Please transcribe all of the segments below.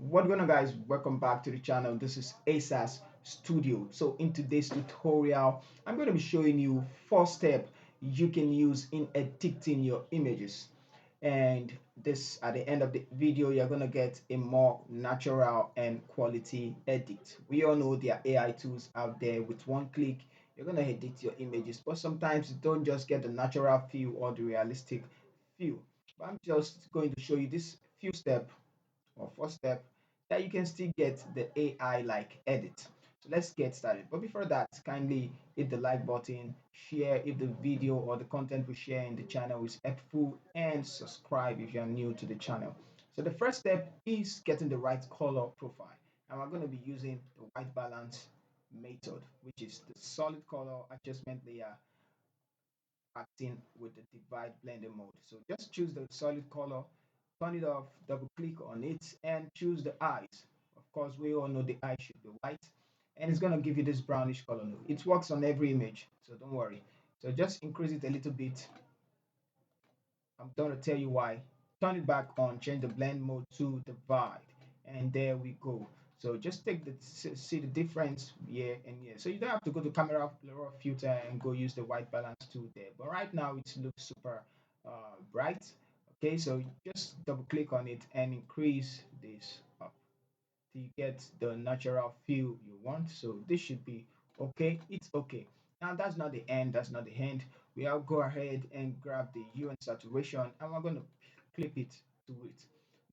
What's going on, guys? Welcome back to the channel. This is ASAS Studio. So in today's tutorial, I'm going to be showing you 4 steps you can use in editing your images. And this, at the end of the video, you're going to get a more natural and quality edit. We all know there are AI tools out there. With one click, you're going to edit your images, but sometimes you don't just get the natural feel or the realistic feel. But I'm just going to show you this few steps or 4 step that you can still get the AI like edit. So let's get started. But before that, kindly hit the like button, share if the video or the content we share in the channel is helpful, and subscribe if you're new to the channel. So the first step is getting the right color profile. And we're going to be using the white balance method, which is the solid color adjustment layer acting with the divide blending mode. So just choose the solid color, turn it off, double click on it, and choose the eyes. Of course, we all know the eye should be white, and it's going to give you this brownish color. It works on every image, so don't worry. So just increase it a little bit. I'm going to tell you why. Turn it back on, change the blend mode to divide, and there we go. So just take the see the difference here and here. So you don't have to go to camera raw filter and go use the white balance tool there. But right now it looks super bright. Okay, so just double click on it and increase this up till you get the natural feel you want. So this should be okay. It's okay. Now that's not the end. That's not the end. We'll go ahead and grab the hue and saturation, and we're going to clip it to it.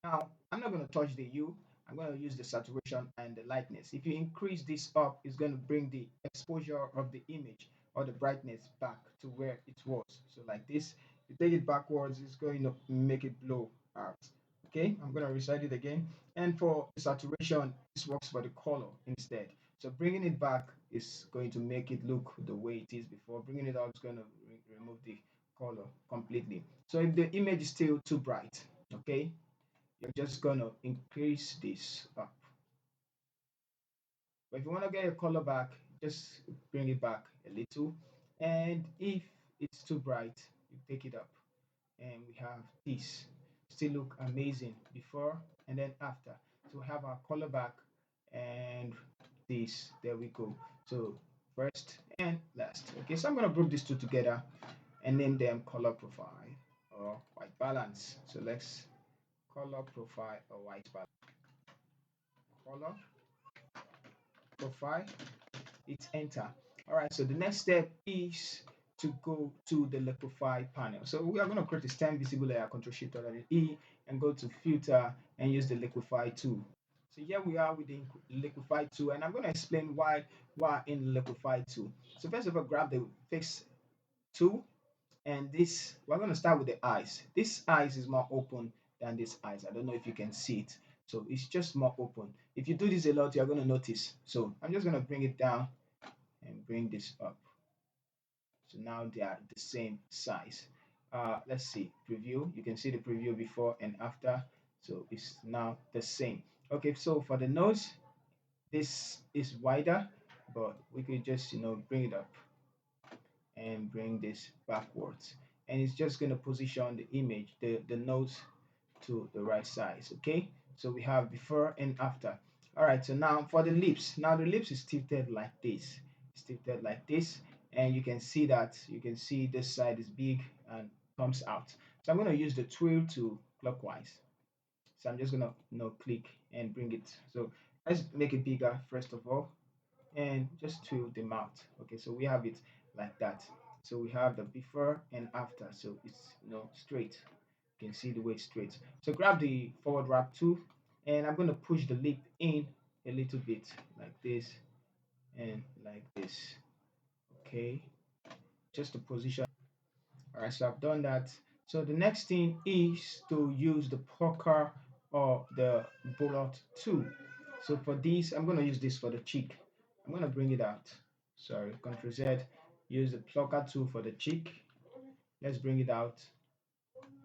Now I'm not going to touch the hue. I'm going to use the saturation and the lightness. If you increase this up, it's going to bring the exposure of the image or the brightness back to where it was. So like this, you take it backwards, it's going to make it blow out. Okay, I'm going to recite it again. And for saturation, this works for the color instead. So bringing it back is going to make it look the way it is before. Bringing it out is going to remove the color completely. So if the image is still too bright, okay, you're just going to increase this up. But if you want to get your color back, just bring it back a little. And if it's too bright, you take it up. And we have this. Still look amazing before and then after. So we have our color back and this. There we go. So first and last. Okay, so I'm gonna group these two together and name them color profile or white balance. So let's color profile or white balance. Color profile, it's enter. All right, so the next step is to go to the Liquify panel. So we are going to create a stem visible layer, Control Shift or E, and go to filter and use the Liquify tool. So here we are with the Liquify tool, and I'm going to explain why we're in Liquify tool. So first of all, grab the fix tool, and this we're going to start with the eyes. This eyes is more open than this eyes. I don't know if you can see it. So it's just more open. If you do this a lot, you're going to notice. So I'm just going to bring it down and bring this up. So now they are the same size. Let's see preview. You can see the preview before and after. So it's now the same. Okay, so for the nose, this is wider, but we could just bring it up and bring this backwards, and it's just going to position the image, the nose, to the right size. Okay, so we have before and after. All right, so now for the lips. Now the lips is tilted like this. It's tilted like this, and you can see that, you can see this side is big and comes out. So I'm going to use the twirl to clockwise. So I'm just going to click and bring it. So let's make it bigger first of all, and just twirl the mouth. Okay, so we have it like that. So we have the before and after, so it's straight. You can see the way it's straight. So grab the forward wrap tool, and I'm going to push the lip in a little bit like this and like this. Okay, just to position. All right, so I've done that. So the next thing is to use the poker or the bullet tool. So for this, I'm going to use this for the cheek. I'm going to bring it out. Sorry, Ctrl Z. Use the plucker tool for the cheek. Let's bring it out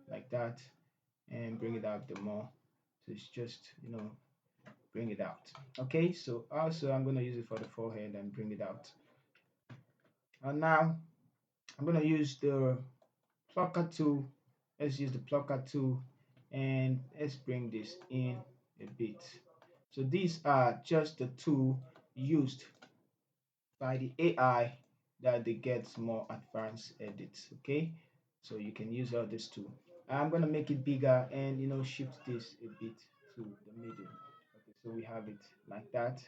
like that and bring it out the more. So it's just, bring it out. Okay, so also I'm going to use it for the forehead and bring it out. And now I'm going to use the plucker tool. Let's use the plucker tool and let's bring this in a bit. So these are just the two used by the AI that they get more advanced edits. Okay, so you can use all this too. I'm gonna make it bigger and shift this a bit to the middle. Okay, so we have it like that,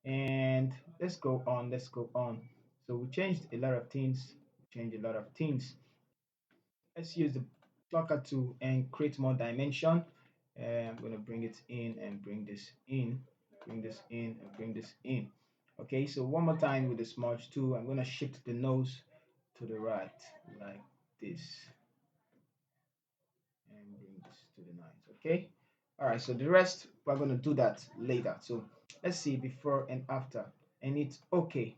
and let's go on. So we changed a lot of things. Change a lot of things. Let's use the plucker tool and create more dimension. I'm going to bring it in and bring this in, bring this in and bring this in. Okay, so one more time with the smudge tool, I'm going to shift the nose to the right like this and bring this to the nines. Okay, all right, so the rest we're going to do that later. So let's see before and after, and it's okay.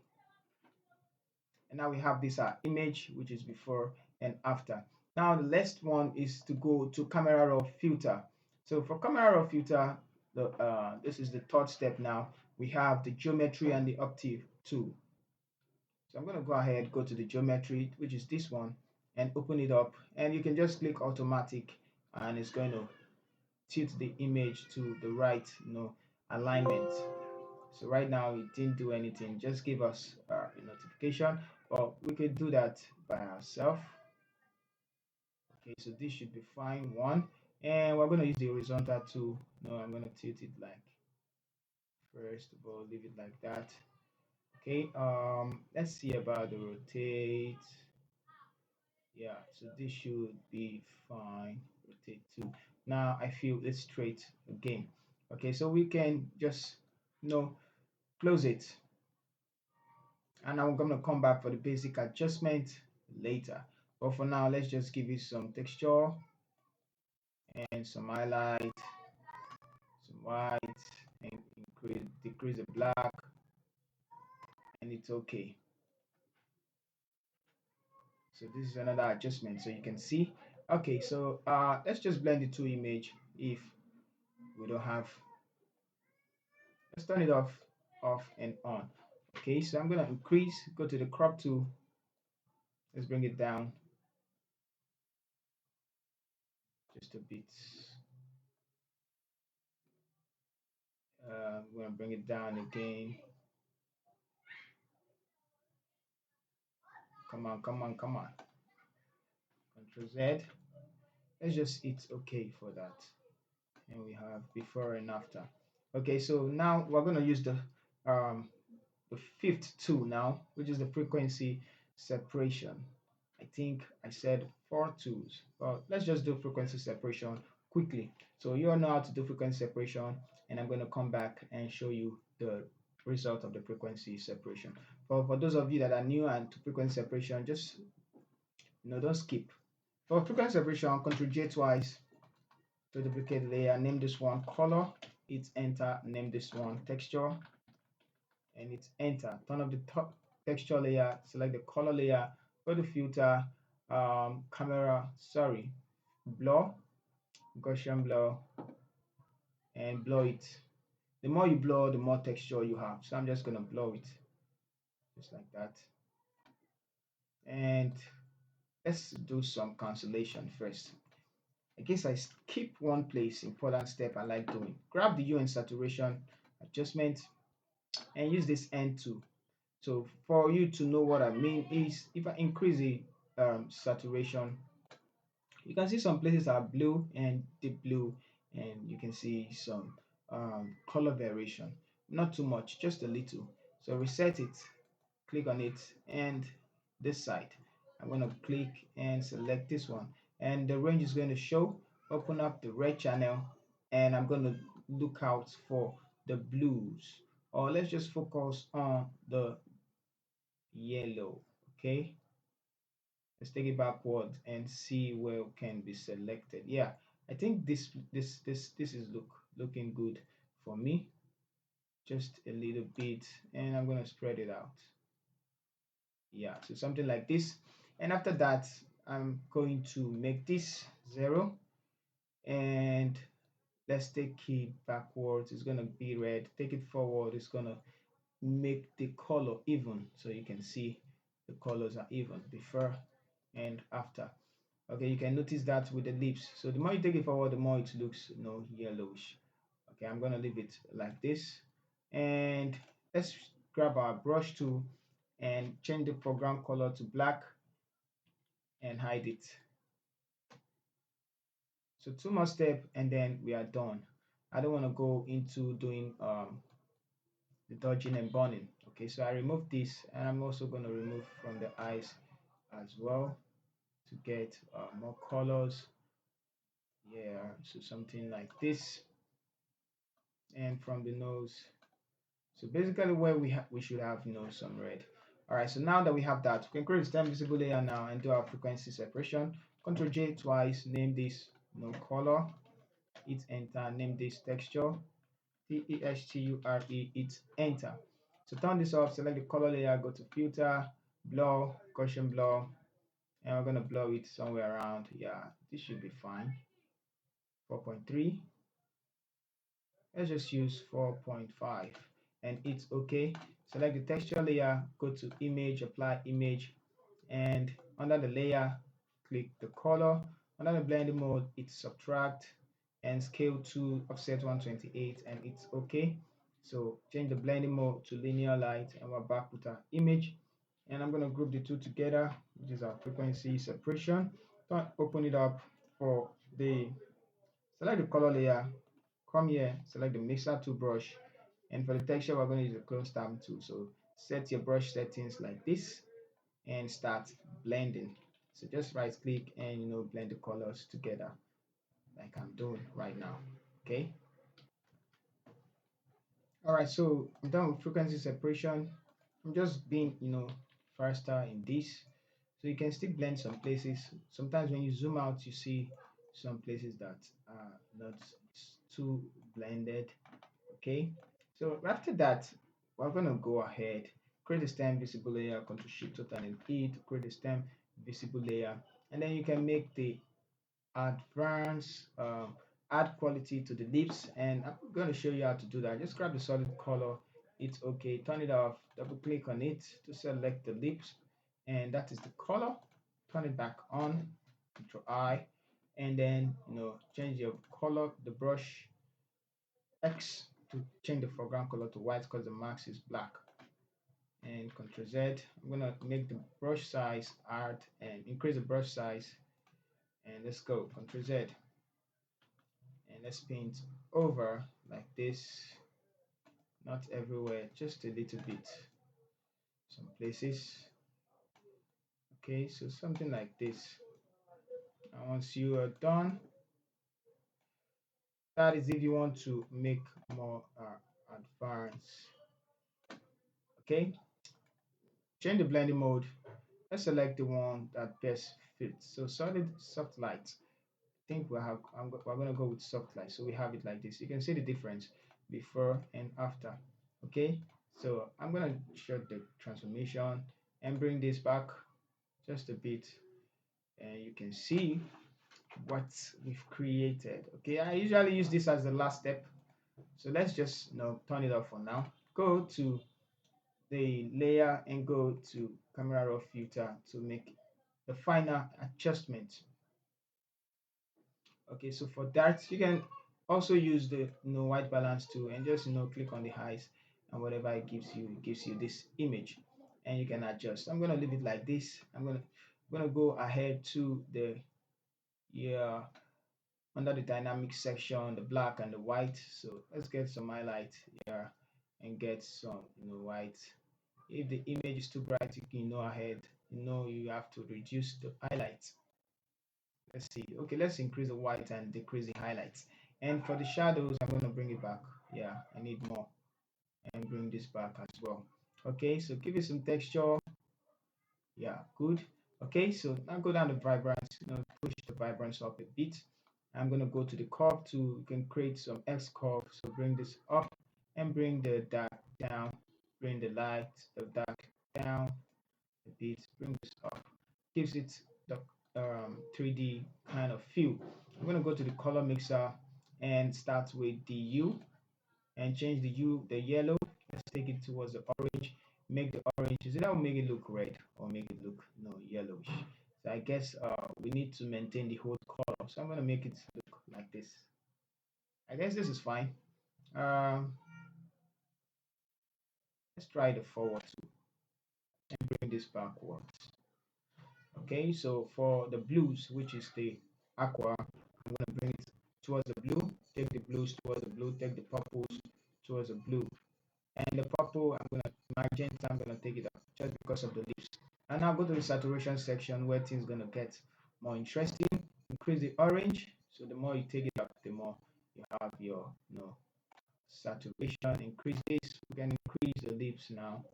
And now we have this image which is before and after. Now the next one is to go to camera raw filter. So for camera raw filter, this is the third step. Now we have the geometry and the octave tool. So I'm going to go ahead, go to the geometry, which is this one, and open it up, and you can just click automatic, and it's going to tilt the image to the right alignment. So right now it didn't do anything, just give us a notification, but we could do that by ourselves. Okay, so this should be fine. One, and we're going to use the horizontal tool. No, I'm going to tilt it like, first of all, leave it like that. Okay, let's see about the rotate. Yeah, so this should be fine. Rotate two. Now I feel it's straight again. Okay, so we can just close it, and I'm going to come back for the basic adjustment later. But for now, let's just give it some texture and some highlight, some white, and decrease the black, and it's okay. So this is another adjustment, so you can see. Okay, so let's just blend the two image. If we don't have, let's turn it off and on. Okay, so I'm gonna increase, go to the crop tool, let's bring it down just a bit. I'm gonna bring it down again. Come on, come on, come on. Control Z. Let's just hit OK for that. And we have before and after. Okay, so now we're going to use the fifth tool now, which is the frequency separation. I think I said four tools, but let's just do frequency separation quickly. So you all know how to do frequency separation, and I'm going to come back and show you the result of the frequency separation. But for those of you that are new and to frequency separation, just don't skip. For frequency separation, Ctrl J twice to duplicate layer, name this one color, hit enter, name this one texture, and hit enter. Turn off the top texture layer, select the color layer, go to filter, blur, Gaussian blur, and blur it. The more you blur, the more texture you have. So I'm just gonna blur it just like that. And let's do some cancellation first. I guess I skip one place, important step I like doing. Grab the hue and saturation adjustment and use this end tool. So for you to know what I mean is, if I increase the saturation, you can see some places are blue and deep blue, and you can see some color variation. Not too much, just a little. So reset it, click on it, and this side. I'm going to click and select this one, and the range is going to show. Open up the red channel, and I'm going to look out for the blues, or let's just focus on the yellow. Okay, let's take it backward and see where it can be selected. Yeah, I think this is looking good for me. Just a little bit, and I'm going to spread it out. Yeah, so something like this. And after that, I'm going to make this 0, and let's take it backwards. It's going to be red. Take it forward, it's going to make the color even, so you can see the colors are even before and after. Okay, you can notice that with the lips. So the more you take it forward, the more it looks yellowish. Okay, I'm gonna leave it like this, and let's grab our brush tool and change the foreground color to black and hide it. So two more steps and then we are done. I don't want to go into doing the dodging and burning. Okay, so I remove this, and I'm also going to remove from the eyes as well to get more colors. Yeah, so something like this, and from the nose. So basically where we should have, some red. All right, so now that we have that, we can create a stem visible layer now and do our frequency separation. Ctrl J twice, name this color, hit enter, name this texture, texture, hit enter. So turn this off, select the color layer, go to filter, blur, Gaussian blur, and we're gonna blur it somewhere around, yeah, this should be fine, 4.3. Let's just use 4.5 and it's okay. Select the texture layer, go to image, apply image, and under the layer, click the color. Under the blending mode, it's subtract and scale to offset 128 and it's okay. So change the blending mode to linear light and we're back with our image. And I'm going to group the two together, which is our frequency separation. Open it up for the select the color layer, come here, select the mixer tool brush, and for the texture, we're going to use the clone stamp tool. So set your brush settings like this and start blending. So just right click and blend the colors together like I'm doing right now. Okay. All right, so I'm done with frequency separation. I'm just being faster in this. So you can still blend some places. Sometimes when you zoom out, you see some places that are not too blended. Okay, so after that, we're gonna go ahead, create a stem visible layer, Ctrl Shift Alt and E to create a stem visible layer, and then you can make the advance add quality to the lips, and I'm going to show you how to do that. Just grab the solid color, it's okay, turn it off, double click on it to select the lips, and that is the color. Turn it back on, Control I, and then change your color, the brush X to change the foreground color to white because the mask is black, and Control Z. I'm going to make the brush size add and increase the brush size, and let's go Control Z, and let's paint over like this, not everywhere, just a little bit, some places. Okay, so something like this. And once you are done, that is if you want to make more advanced. Okay, change the blending mode. Let's select the one that best fits. So solid soft light, I think we're going to go with soft light, so we have it like this. You can see the difference before and after. Okay, so I'm going to show the transformation and bring this back just a bit, and you can see what we've created. Okay, I usually use this as the last step, so let's just turn it off for now. Go to the layer and go to camera raw filter to make the final adjustment. Okay, so for that you can also use the white balance tool and just click on the eyes, and whatever it gives you this image, and you can adjust. I'm going to leave it like this. I'm gonna go ahead to the under the dynamic section, the black and the white. So let's get some highlight here and get some white. If the image is too bright, you can ahead, you have to reduce the highlights. Let's see. Okay, let's increase the white and decrease the highlights. And for the shadows, I'm going to bring it back. Yeah, I need more, and bring this back as well. Okay, so give it some texture. Yeah, good. Okay, so now go down to vibrance, push the vibrance up a bit. I'm going to go to the curve to you can create some X curve. So bring this up and bring the dark down, bring the light, the dark down a bit, bring this up. Gives it the 3D kind of feel. I'm going to go to the color mixer and start with the U and change the yellow. Let's take it towards the orange. Make the orange, is it that will make it look red or make it look yellowish? So I guess we need to maintain the whole color. So I'm going to make it look like this. I guess this is fine. Um, let's try the forward too and bring this backwards. Okay, so for the blues, which is the aqua, I'm gonna bring it towards the blue, take the blues towards the blue, take the purples towards the blue. And the purple, magenta, I'm gonna take it up just because of the leaves. And now go to the saturation section where things gonna get more interesting. Increase the orange. So the more you take it up, the more you have your saturation. Increase this. We can increase the leaves now.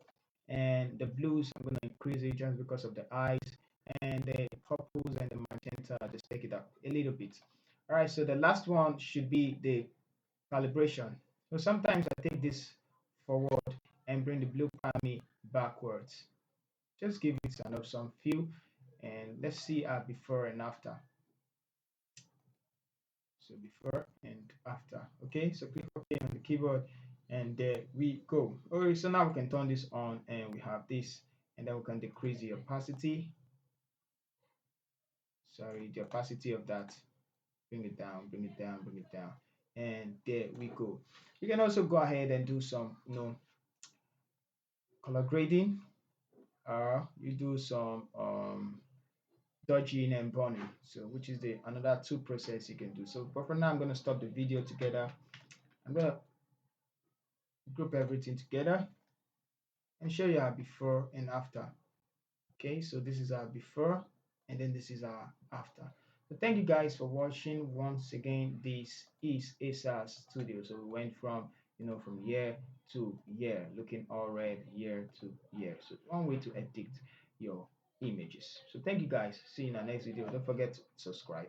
And the blues, I'm gonna increase it just because of the eyes. And the purples and the magenta, just take it up a little bit. All right, so the last one should be the calibration. So sometimes I take this forward and bring the blue palmy backwards. Just give it some feel, and let's see our before and after. So before and after. Okay, so click OK on the keyboard, and there we go. Okay, so now we can turn this on, and we have this, and then we can decrease the opacity. Sorry, the opacity of that. Bring it down, bring it down, bring it down, and there we go. You can also go ahead and do some, color grading. You do some dodging and burning, so which is the another two process you can do. So but for now I'm going to stop the video together. I'm going to group everything together and show you our before and after. Okay, so this is our before, and then this is our after. So thank you guys for watching. Once again, this is ASAS Studio. So we went from from year to year, looking all red year to year. So one way to edit your images. So thank you guys. See you in our next video. Don't forget to subscribe.